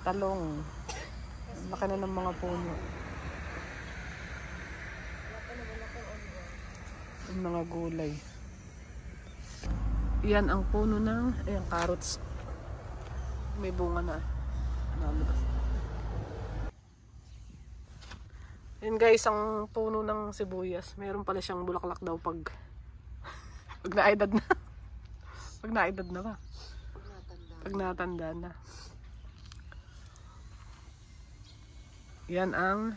talong. Laki na ng mga puno. Yung mga gulay. Yan ang puno ng carrots. May bunga na. Yan guys, ang puno ng sibuyas. Meron pala siyang bulaklak daw pag naedad na. Pag naedad na ba? Pag natanda na. Yan ang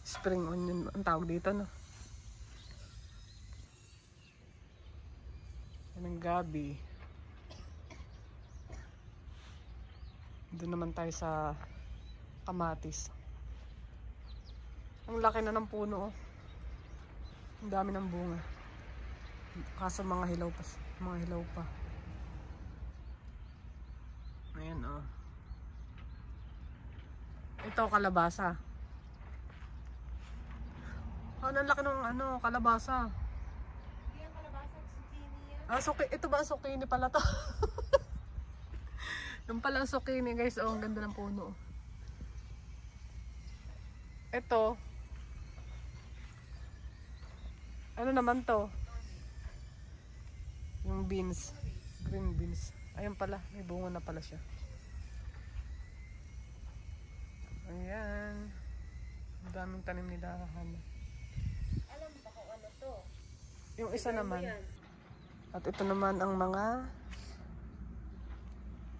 spring onion. Ang tawag dito, no? Yan ang gabi. Doon naman tayo sa kamatis. Ang laki na ng puno, oh. Ang dami ng bunga. Kaso mga hilaw pa. Mga hilaw pa. Ayan, oh. Ito, kalabasa. Oh, ang laki ng kalabasa. Hindi ang kalabasa, zucchini yan. Ito ba zucchini pala to? Yung pala zucchini guys, oh, ang ganda ng puno. Ito. Ano naman to? Yung beans. Green beans. Ayun pala, may bunga na pala siya. Ayan. Ang daming tanim ni Hana. Alam ba kung ano to? Yung isa naman. At ito naman ang mga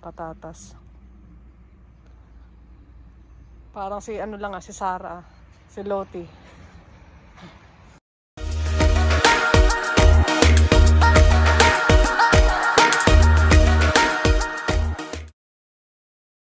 patatas. Parang si ano lang si Sarah, si Lottie.